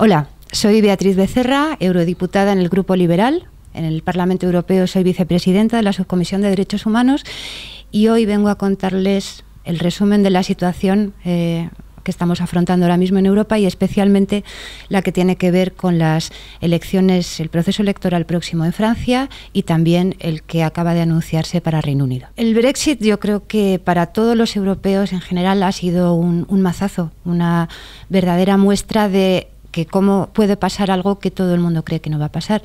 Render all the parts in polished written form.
Hola, soy Beatriz Becerra, eurodiputada en el Grupo Liberal. En el Parlamento Europeo soy vicepresidenta de la Subcomisión de Derechos Humanos y hoy vengo a contarles el resumen de la situación que estamos afrontando ahora mismo en Europa y especialmente la que tiene que ver con las elecciones, el proceso electoral próximo en Francia y también el que acaba de anunciarse para Reino Unido. El Brexit, yo creo que para todos los europeos en general ha sido un mazazo, una verdadera muestra de que cómo puede pasar algo que todo el mundo cree que no va a pasar.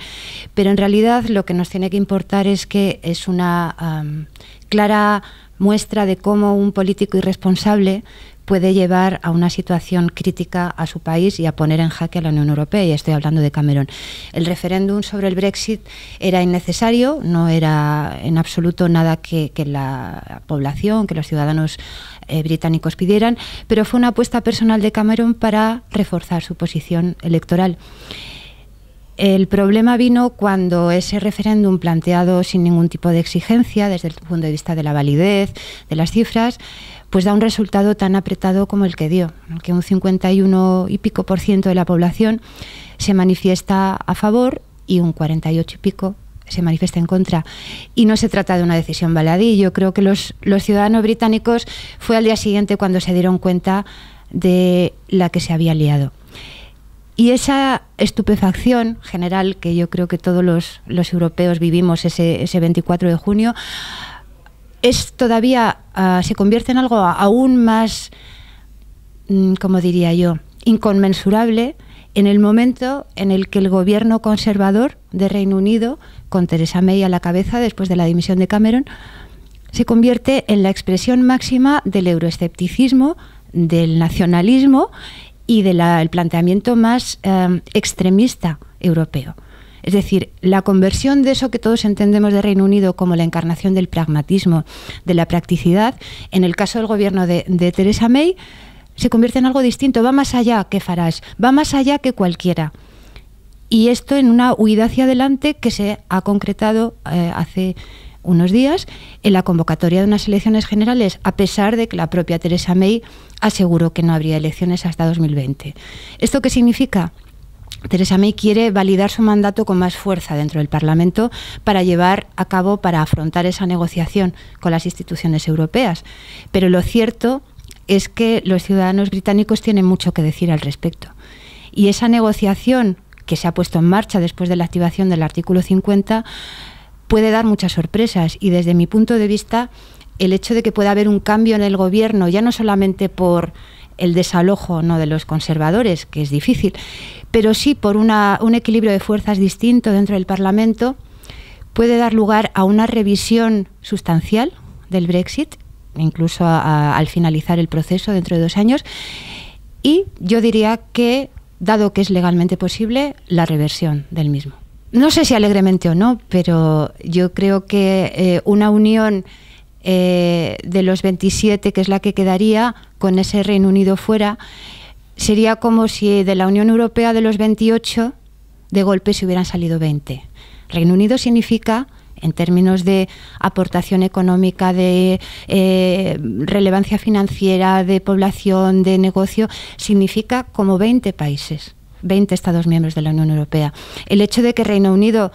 Pero en realidad lo que nos tiene que importar es que es una clara muestra de cómo un político irresponsable puede llevar a una situación crítica a su país y a poner en jaque a la Unión Europea, y estoy hablando de Cameron. El referéndum sobre el Brexit era innecesario, no era en absoluto nada que la población, que los ciudadanos británicos pidieran, pero fue una apuesta personal de Cameron para reforzar su posición electoral. El problema vino cuando ese referéndum, planteado sin ningún tipo de exigencia desde el punto de vista de la validez, de las cifras, pues da un resultado tan apretado como el que dio, que un 51 y pico % de la población se manifiesta a favor y un 48 y pico se manifiesta en contra. Y no se trata de una decisión baladí. Yo creo que los ciudadanos británicos fue al día siguiente cuando se dieron cuenta de la que se había liado. Y esa estupefacción general que yo creo que todos los europeos vivimos ese 24 de junio, es todavía, se convierte en algo aún más, como diría yo, inconmensurable en el momento en el que el gobierno conservador de Reino Unido, con Theresa May a la cabeza después de la dimisión de Cameron, se convierte en la expresión máxima del euroescepticismo, del nacionalismo y del planteamiento más extremista europeo. Es decir, la conversión de eso que todos entendemos de Reino Unido como la encarnación del pragmatismo, de la practicidad, en el caso del gobierno de Theresa May, se convierte en algo distinto, va más allá que Farage, va más allá que cualquiera. Y esto en una huida hacia adelante que se ha concretado hace unos días en la convocatoria de unas elecciones generales, a pesar de que la propia Theresa May aseguró que no habría elecciones hasta 2020. ¿Esto qué significa? Theresa May quiere validar su mandato con más fuerza dentro del Parlamento para llevar a cabo, para afrontar esa negociación con las instituciones europeas. Pero lo cierto es que los ciudadanos británicos tienen mucho que decir al respecto. Y esa negociación que se ha puesto en marcha después de la activación del artículo 50 puede dar muchas sorpresas. Y desde mi punto de vista, el hecho de que pueda haber un cambio en el gobierno, ya no solamente por el desalojo no de los conservadores, que es difícil, pero sí por un equilibrio de fuerzas distinto dentro del Parlamento, puede dar lugar a una revisión sustancial del Brexit, incluso al finalizar el proceso dentro de 2 años, y yo diría que, dado que es legalmente posible, la reversión del mismo. No sé si alegremente o no, pero yo creo que una unión de los 27, que es la que quedaría, con ese Reino Unido fuera, sería como si de la Unión Europea de los 28, de golpe se hubieran salido 20. Reino Unido significa, en términos de aportación económica, de relevancia financiera, de población, de negocio, significa como 20 países, 20 Estados miembros de la Unión Europea. El hecho de que Reino Unido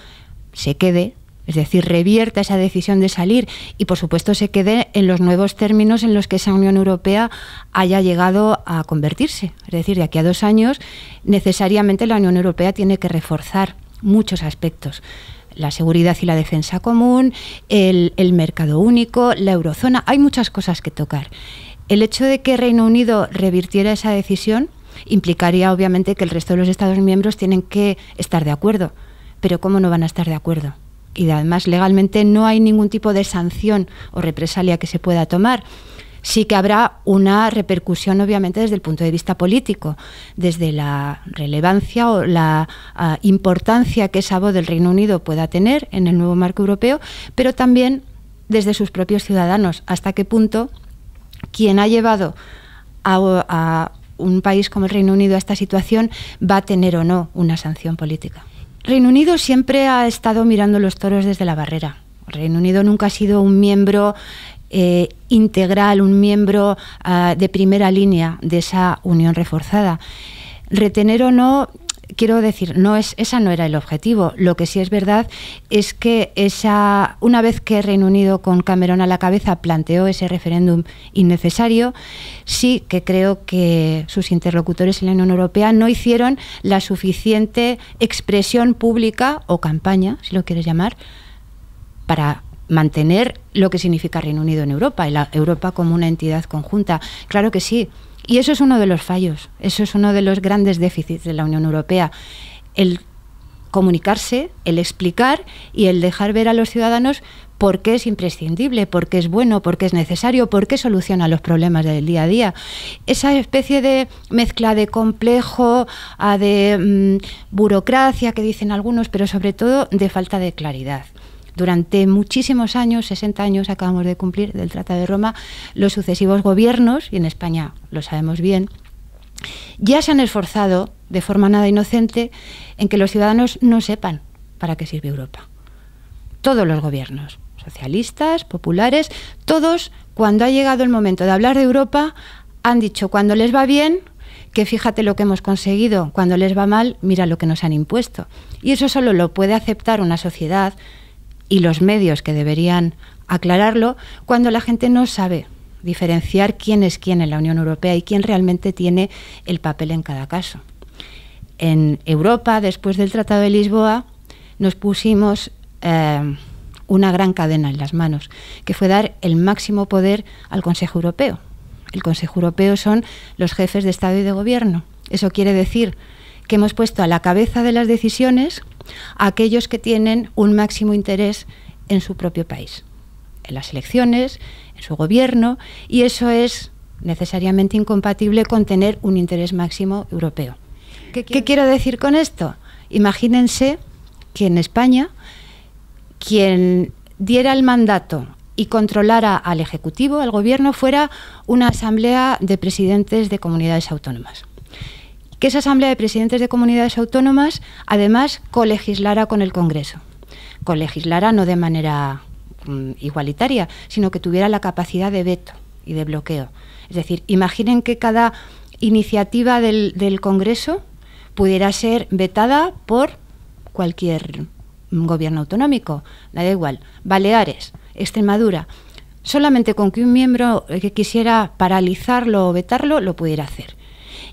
se quede, es decir, revierta esa decisión de salir y, por supuesto, se quede en los nuevos términos en los que esa Unión Europea haya llegado a convertirse. Es decir, de aquí a 2 años, necesariamente la Unión Europea tiene que reforzar muchos aspectos. La seguridad y la defensa común, el mercado único, la eurozona. Hay muchas cosas que tocar. El hecho de que Reino Unido revirtiera esa decisión implicaría, obviamente, que el resto de los Estados miembros tienen que estar de acuerdo. Pero ¿cómo no van a estar de acuerdo? Y además legalmente no hay ningún tipo de sanción o represalia que se pueda tomar. Sí que habrá una repercusión, obviamente, desde el punto de vista político, desde la relevancia o la importancia que esa voz del Reino Unido pueda tener en el nuevo marco europeo, pero también desde sus propios ciudadanos. Hasta qué punto quien ha llevado a un país como el Reino Unido a esta situación va a tener o no una sanción política. Reino Unido siempre ha estado mirando los toros desde la barrera. Reino Unido nunca ha sido un miembro integral, un miembro de primera línea de esa unión reforzada. Retener o no quiero decir, esa no era el objetivo. Lo que sí es verdad es que una vez que Reino Unido con Cameron a la cabeza planteó ese referéndum innecesario, sí que creo que sus interlocutores en la Unión Europea no hicieron la suficiente expresión pública o campaña, si lo quieres llamar, para mantener lo que significa Reino Unido en Europa y la Europa como una entidad conjunta. Claro que sí. Y eso es uno de los fallos, eso es uno de los grandes déficits de la Unión Europea, el comunicarse, el explicar y el dejar ver a los ciudadanos por qué es imprescindible, por qué es bueno, por qué es necesario, por qué soluciona los problemas del día a día. Esa especie de mezcla de complejo, de burocracia que dicen algunos, pero sobre todo de falta de claridad. Durante muchísimos años, 60 años acabamos de cumplir del Tratado de Roma, los sucesivos gobiernos, y en España lo sabemos bien, ya se han esforzado de forma nada inocente en que los ciudadanos no sepan para qué sirve Europa. Todos los gobiernos, socialistas, populares, todos, cuando ha llegado el momento de hablar de Europa, han dicho cuando les va bien, que fíjate lo que hemos conseguido, cuando les va mal, mira lo que nos han impuesto. Y eso solo lo puede aceptar una sociedad y los medios que deberían aclararlo cuando la gente no sabe diferenciar quién es quién en la Unión Europea y quién realmente tiene el papel en cada caso. En Europa, después del Tratado de Lisboa, nos pusimos una gran cadena en las manos, que fue dar el máximo poder al Consejo Europeo. El Consejo Europeo son los jefes de Estado y de Gobierno. Eso quiere decir que hemos puesto a la cabeza de las decisiones a aquellos que tienen un máximo interés en su propio país, en las elecciones, en su gobierno, y eso es necesariamente incompatible con tener un interés máximo europeo. ¿Qué quiero decir con esto? Imagínense que en España quien diera el mandato y controlara al Ejecutivo, al Gobierno, fuera una asamblea de presidentes de comunidades autónomas. Que esa asamblea de presidentes de comunidades autónomas, además, colegislara con el Congreso. Colegislara no de manera igualitaria, sino que tuviera la capacidad de veto y de bloqueo. Es decir, imaginen que cada iniciativa del Congreso pudiera ser vetada por cualquier gobierno autonómico, da igual, Baleares, Extremadura, solamente con que un miembro que quisiera paralizarlo o vetarlo lo pudiera hacer.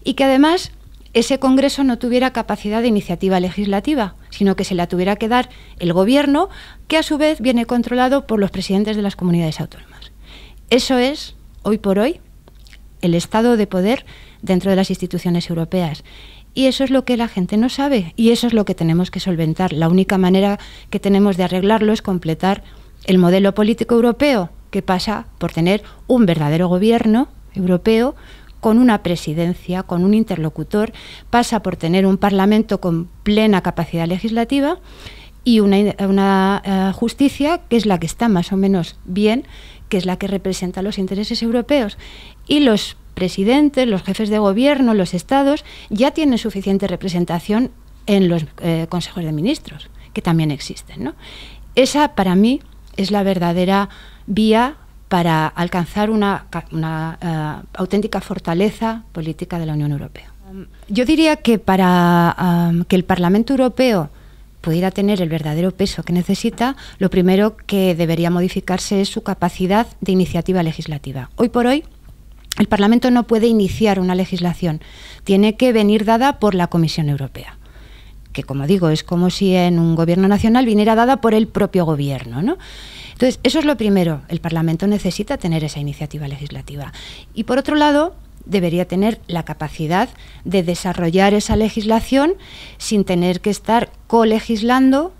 Y que además ese Congreso no tuviera capacidad de iniciativa legislativa, sino que se la tuviera que dar el Gobierno, que a su vez viene controlado por los presidentes de las comunidades autónomas. Eso es, hoy por hoy, el estado de poder dentro de las instituciones europeas. Y eso es lo que la gente no sabe, y eso es lo que tenemos que solventar. La única manera que tenemos de arreglarlo es completar el modelo político europeo, que pasa por tener un verdadero gobierno europeo con una presidencia, con un interlocutor, pasa por tener un parlamento con plena capacidad legislativa y una justicia que es la que está más o menos bien, que es la que representa los intereses europeos. Y los presidentes, los jefes de gobierno, los estados, ya tienen suficiente representación en los consejos de ministros, que también existen, ¿no? Esa, para mí, es la verdadera vía para alcanzar una auténtica fortaleza política de la Unión Europea. Yo diría que para que el Parlamento Europeo pudiera tener el verdadero peso que necesita, lo primero que debería modificarse es su capacidad de iniciativa legislativa. Hoy por hoy, el Parlamento no puede iniciar una legislación, tiene que venir dada por la Comisión Europea, que, como digo, es como si en un gobierno nacional viniera dada por el propio gobierno, ¿no? Entonces, eso es lo primero. El Parlamento necesita tener esa iniciativa legislativa. Y, por otro lado, debería tener la capacidad de desarrollar esa legislación sin tener que estar colegislando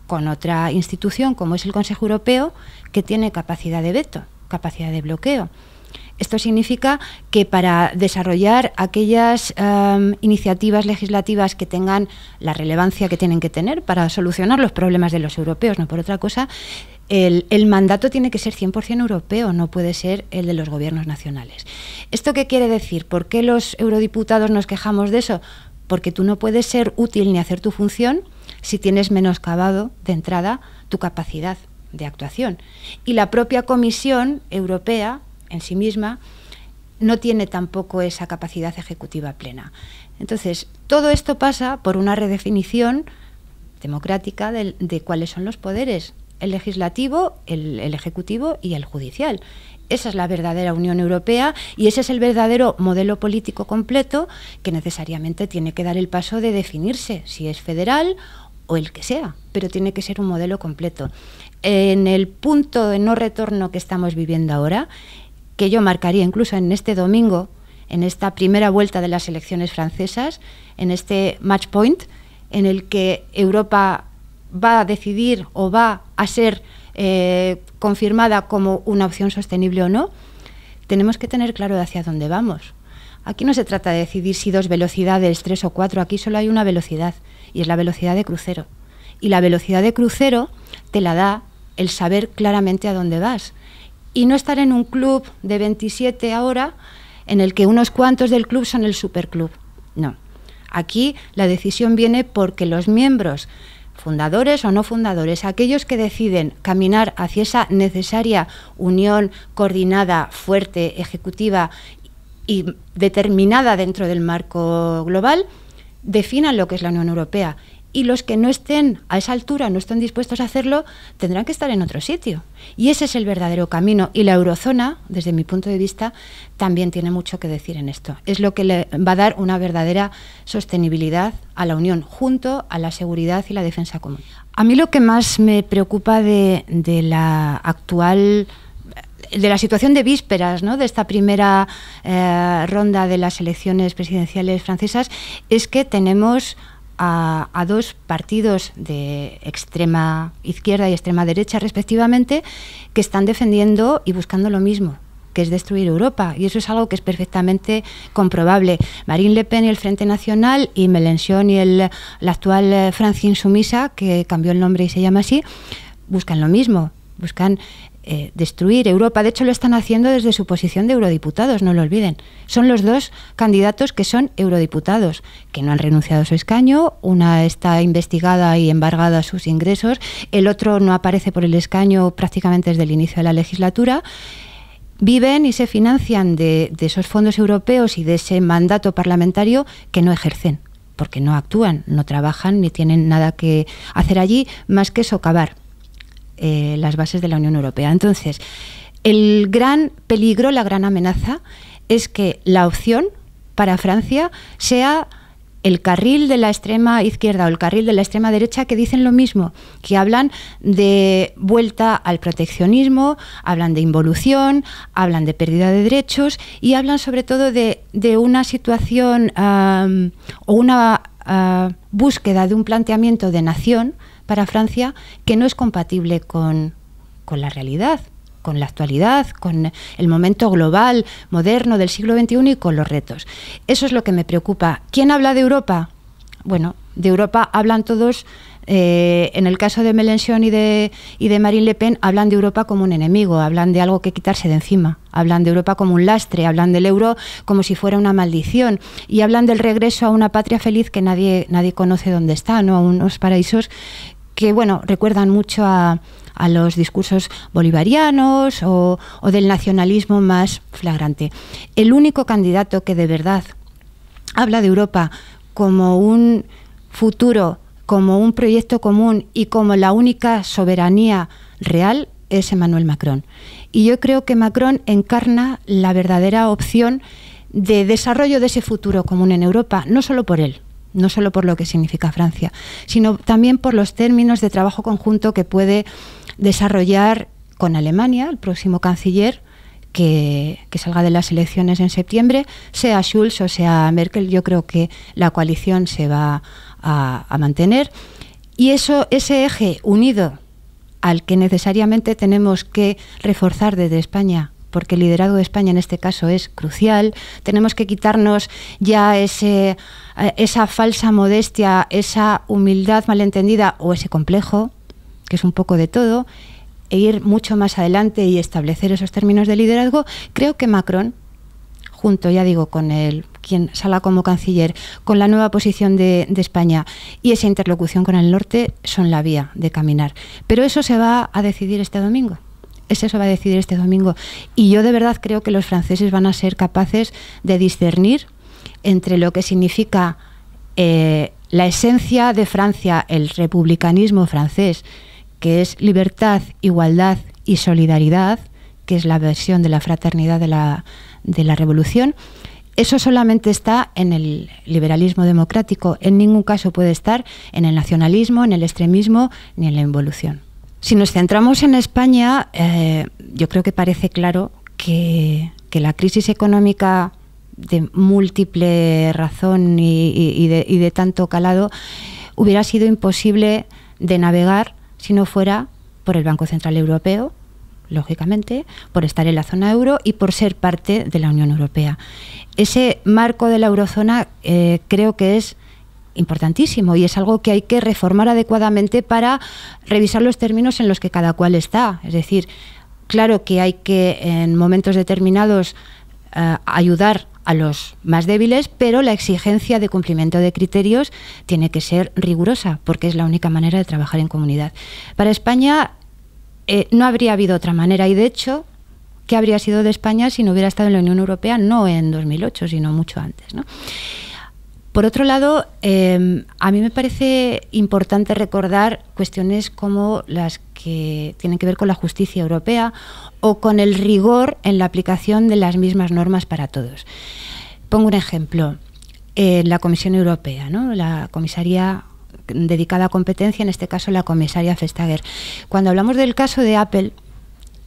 con otra institución, como es el Consejo Europeo, que tiene capacidad de veto, capacidad de bloqueo. Esto significa que para desarrollar aquellas iniciativas legislativas que tengan la relevancia que tienen que tener para solucionar los problemas de los europeos, no por otra cosa, el mandato tiene que ser 100% europeo, no puede ser el de los gobiernos nacionales. ¿Esto qué quiere decir? ¿Por qué los eurodiputados nos quejamos de eso? Porque tú no puedes ser útil ni hacer tu función si tienes menoscabado de entrada tu capacidad de actuación. Y la propia Comisión Europea en sí misma no tiene tampoco esa capacidad ejecutiva plena. Entonces, todo esto pasa por una redefinición democrática de cuáles son los poderes, el legislativo, el ejecutivo y el judicial. Esa es la verdadera Unión Europea y ese es el verdadero modelo político completo que necesariamente tiene que dar el paso de definirse si es federal o el que sea, pero tiene que ser un modelo completo. En el punto de no retorno que estamos viviendo ahora, que yo marcaría incluso en este domingo, en esta primera vuelta de las elecciones francesas, en este match point, en el que Europa va a decidir o va a ser confirmada como una opción sostenible o no, tenemos que tener claro hacia dónde vamos. Aquí no se trata de decidir si 2 velocidades, 3 o 4, aquí solo hay una velocidad, y es la velocidad de crucero. Y la velocidad de crucero te la da el saber claramente a dónde vas. Y no estar en un club de 27 ahora, en el que unos cuantos del club son el superclub. No. Aquí la decisión viene porque los miembros, fundadores o no fundadores, aquellos que deciden caminar hacia esa necesaria unión coordinada, fuerte, ejecutiva y determinada dentro del marco global, definan lo que es la Unión Europea. Y los que no estén a esa altura, no estén dispuestos a hacerlo, tendrán que estar en otro sitio. Y ese es el verdadero camino. Y la eurozona, desde mi punto de vista, también tiene mucho que decir en esto. Es lo que le va a dar una verdadera sostenibilidad a la Unión, junto a la seguridad y la defensa común. A mí lo que más me preocupa de la actual, de la situación de vísperas, ¿no?, de esta primera ronda de las elecciones presidenciales francesas, es que tenemos a 2 partidos de extrema izquierda y extrema derecha respectivamente que están defendiendo y buscando lo mismo, que es destruir Europa, y eso es algo que es perfectamente comprobable. Marine Le Pen y el Frente Nacional, y Mélenchon y la actual Francia Insumisa, que cambió el nombre y se llama así, buscan lo mismo, buscan destruir Europa. De hecho, lo están haciendo desde su posición de eurodiputados, no lo olviden. Son los 2 candidatos que son eurodiputados, que no han renunciado a su escaño. Una está investigada y embargada sus ingresos, el otro no aparece por el escaño prácticamente desde el inicio de la legislatura. Viven y se financian de esos fondos europeos y de ese mandato parlamentario que no ejercen, porque no actúan, no trabajan ni tienen nada que hacer allí más que socavar las bases de la Unión Europea. Entonces, el gran peligro, la gran amenaza, es que la opción para Francia sea el carril de la extrema izquierda o el carril de la extrema derecha, que dicen lo mismo, que hablan de vuelta al proteccionismo, hablan de involución, hablan de pérdida de derechos y hablan sobre todo de una situación o una búsqueda de un planteamiento de nación para Francia que no es compatible con la realidad, con la actualidad, con el momento global, moderno del siglo XXI y con los retos. Eso es lo que me preocupa. ¿Quién habla de Europa? Bueno, de Europa hablan todos, en el caso de Mélenchon y de Marine Le Pen, hablan de Europa como un enemigo, hablan de algo que quitarse de encima, hablan de Europa como un lastre, hablan del euro como si fuera una maldición y hablan del regreso a una patria feliz que nadie conoce dónde está, ¿no?, a unos paraísos que, bueno, recuerdan mucho a los discursos bolivarianos o del nacionalismo más flagrante. El único candidato que de verdad habla de Europa como un futuro, como un proyecto común y como la única soberanía real es Emmanuel Macron. Y yo creo que Macron encarna la verdadera opción de desarrollo de ese futuro común en Europa, no solo por él, no solo por lo que significa Francia, sino también por los términos de trabajo conjunto que puede desarrollar con Alemania, el próximo canciller, que salga de las elecciones en septiembre, sea Schulz o sea Merkel. Yo creo que la coalición se va a mantener. Y ese eje unido al que necesariamente tenemos que reforzar desde España, porque el liderazgo de España en este caso es crucial. Tenemos que quitarnos ya esa falsa modestia, esa humildad malentendida o ese complejo, que es un poco de todo, e ir mucho más adelante y establecer esos términos de liderazgo. Creo que Macron, junto, ya digo, con quien salga como canciller, con la nueva posición de España y esa interlocución con el norte, son la vía de caminar. Pero eso se va a decidir este domingo. eso va a decidir este domingo. Y yo de verdad creo que los franceses van a ser capaces de discernir entre lo que significa la esencia de Francia, el republicanismo francés, que es libertad, igualdad y solidaridad, que es la versión de la fraternidad de la revolución. Eso solamente está en el liberalismo democrático, en ningún caso puede estar en el nacionalismo, en el extremismo ni en la involución. Si nos centramos en España, yo creo que parece claro que la crisis económica de múltiple razón y de tanto calado hubiera sido imposible de navegar si no fuera por el Banco Central Europeo, lógicamente, por estar en la zona euro y por ser parte de la Unión Europea. Ese marco de la eurozona creo que es importantísimo y es algo que hay que reformar adecuadamente para revisar los términos en los que cada cual está. Es decir, claro que hay que en momentos determinados ayudar a los más débiles, pero la exigencia de cumplimiento de criterios tiene que ser rigurosa, porque es la única manera de trabajar en comunidad. Para España no habría habido otra manera, y de hecho, ¿qué habría sido de España si no hubiera estado en la Unión Europea? No en 2008, sino mucho antes, ¿no? Por otro lado, a mí me parece importante recordar cuestiones como las que tienen que ver con la justicia europea o con el rigor en la aplicación de las mismas normas para todos. Pongo un ejemplo. La Comisión Europea, ¿no? La comisaría dedicada a competencia, en este caso la comisaria Vestager. Cuando hablamos del caso de Apple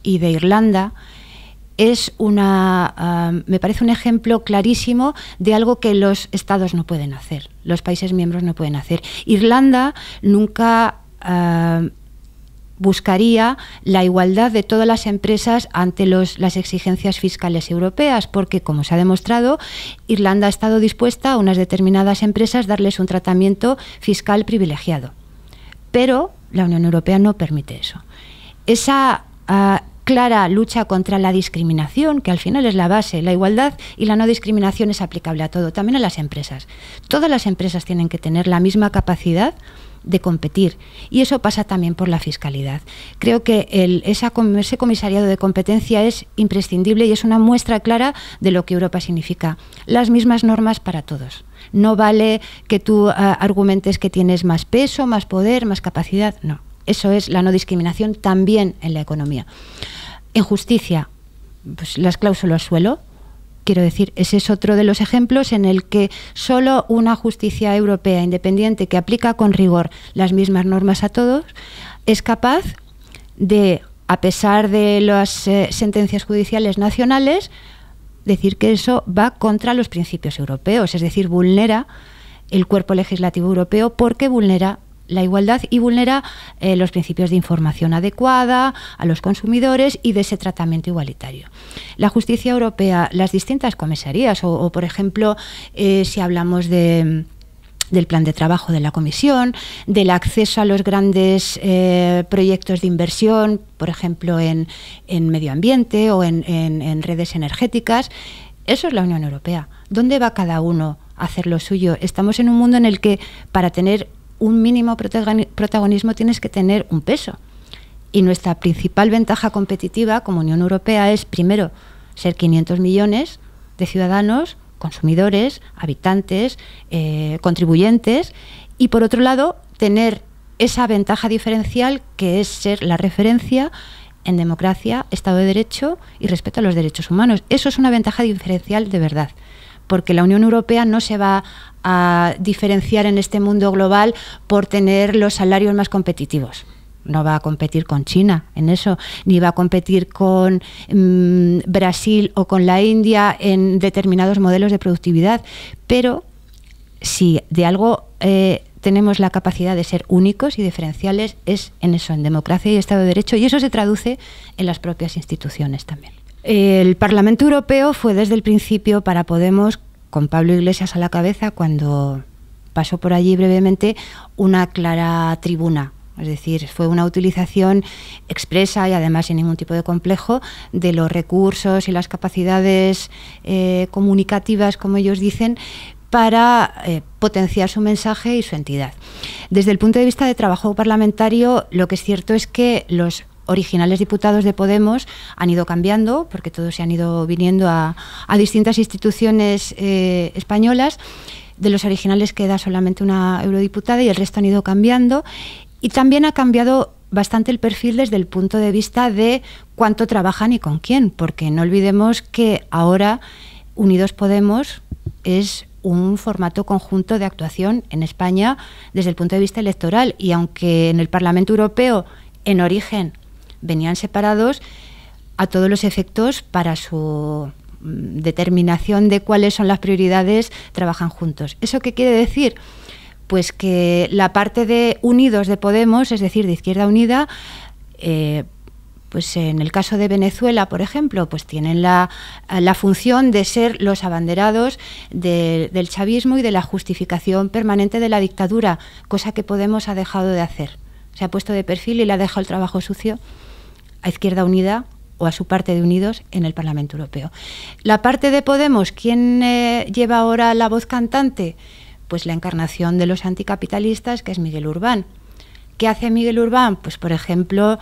y de Irlanda, es me parece un ejemplo clarísimo de algo que los estados no pueden hacer, los países miembros no pueden hacer. Irlanda nunca buscaría la igualdad de todas las empresas ante las exigencias fiscales europeas, porque, como se ha demostrado, Irlanda ha estado dispuesta a unas determinadas empresas darles un tratamiento fiscal privilegiado. Pero la Unión Europea no permite eso. Esa clara lucha contra la discriminación, que al final es la base, la igualdad y la no discriminación es aplicable a todo, también a las empresas. Todas las empresas tienen que tener la misma capacidad de competir, y eso pasa también por la fiscalidad. Creo que ese comisariado de competencia es imprescindible y es una muestra clara de lo que Europa significa. Las mismas normas para todos. No vale que tú argumentes que tienes más peso, más poder, más capacidad. No. Eso es la no discriminación también en la economía. En justicia, pues las cláusulas suelo. Quiero decir, ese es otro de los ejemplos en el que solo una justicia europea independiente que aplica con rigor las mismas normas a todos es capaz de, a pesar de las sentencias judiciales nacionales, decir que eso va contra los principios europeos, es decir, vulnera el cuerpo legislativo europeo porque vulnera la igualdad y vulnera los principios de información adecuada a los consumidores y de ese tratamiento igualitario. La justicia europea, las distintas comisarías o por ejemplo, si hablamos del plan de trabajo de la Comisión, del acceso a los grandes proyectos de inversión, por ejemplo, en medio ambiente o en redes energéticas, eso es la Unión Europea. ¿Dónde va cada uno a hacer lo suyo? Estamos en un mundo en el que para tener un mínimo protagonismo tienes que tener un peso. Y nuestra principal ventaja competitiva como Unión Europea es, primero, ser 500 millones de ciudadanos, consumidores, habitantes, contribuyentes, y por otro lado, tener esa ventaja diferencial que es ser la referencia en democracia, Estado de Derecho y respeto a los derechos humanos. Eso es una ventaja diferencial de verdad, porque la Unión Europea no se va a diferenciar en este mundo global por tener los salarios más competitivos. No va a competir con China en eso, ni va a competir con Brasil o con la India en determinados modelos de productividad. Pero si de algo tenemos la capacidad de ser únicos y diferenciales, es en eso, en democracia y Estado de Derecho, y eso se traduce en las propias instituciones también. El Parlamento Europeo fue desde el principio para Podemos, con Pablo Iglesias a la cabeza, cuando pasó por allí brevemente, una clara tribuna. Es decir, fue una utilización expresa y además sin ningún tipo de complejo de los recursos y las capacidades comunicativas, como ellos dicen, para potenciar su mensaje y su entidad. Desde el punto de vista de trabajo parlamentario, lo que es cierto es que los originales diputados de Podemos han ido cambiando, porque todos se han ido viniendo a distintas instituciones españolas. De los originales queda solamente una eurodiputada y el resto han ido cambiando. Y también ha cambiado bastante el perfil desde el punto de vista de cuánto trabajan y con quién, porque no olvidemos que ahora Unidos Podemos es un formato conjunto de actuación en España desde el punto de vista electoral, y aunque en el Parlamento Europeo en origen venían separados, a todos los efectos para su determinación de cuáles son las prioridades trabajan juntos. ¿Eso qué quiere decir? Pues que la parte de Unidos de Podemos, es decir, de Izquierda Unida, pues en el caso de Venezuela, por ejemplo, pues tienen la función de ser los abanderados del chavismo y de la justificación permanente de la dictadura, cosa que Podemos ha dejado de hacer. Se ha puesto de perfil y le ha dejado el trabajo sucio a Izquierda Unida o a su parte de Unidos en el Parlamento Europeo. La parte de Podemos, ¿quién lleva ahora la voz cantante? Pues la encarnación de los anticapitalistas, que es Miguel Urbán. ¿Qué hace Miguel Urbán? Pues, por ejemplo,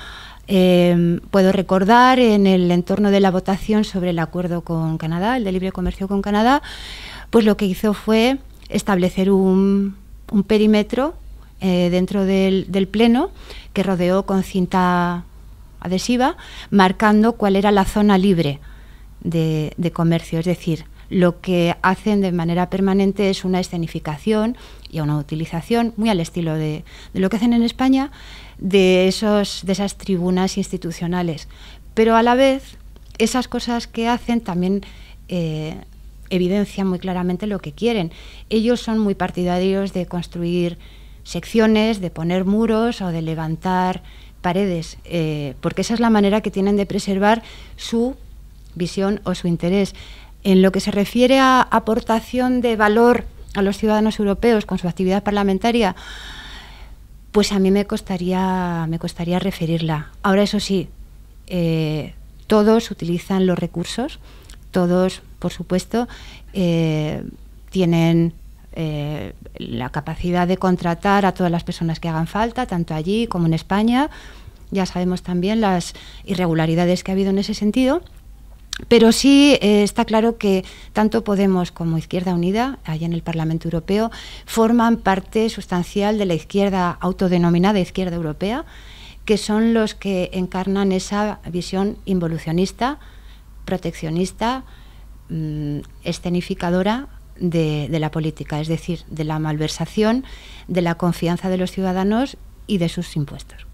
puedo recordar en el entorno de la votación sobre el acuerdo con Canadá, el de libre comercio con Canadá, pues lo que hizo fue establecer un perímetro dentro del Pleno que rodeó con cinta adhesiva, marcando cuál era la zona libre de comercio. Es decir, lo que hacen de manera permanente es una escenificación y una utilización muy al estilo de lo que hacen en España, de esas tribunas institucionales. Pero a la vez, esas cosas que hacen también evidencian muy claramente lo que quieren. Ellos son muy partidarios de construir secciones, de poner muros o de levantar paredes, porque esa es la manera que tienen de preservar su visión o su interés. En lo que se refiere a aportación de valor a los ciudadanos europeos con su actividad parlamentaria, pues a mí me costaría referirla. Ahora, eso sí, todos utilizan los recursos, todos, por supuesto, tienen la capacidad de contratar a todas las personas que hagan falta, tanto allí como en España. Ya sabemos también las irregularidades que ha habido en ese sentido. Pero sí está claro que tanto Podemos como Izquierda Unida, allá en el Parlamento Europeo, forman parte sustancial de la izquierda autodenominada izquierda europea, que son los que encarnan esa visión involucionista, proteccionista, escenificadora de la política, es decir, de la malversación, de la confianza de los ciudadanos y de sus impuestos.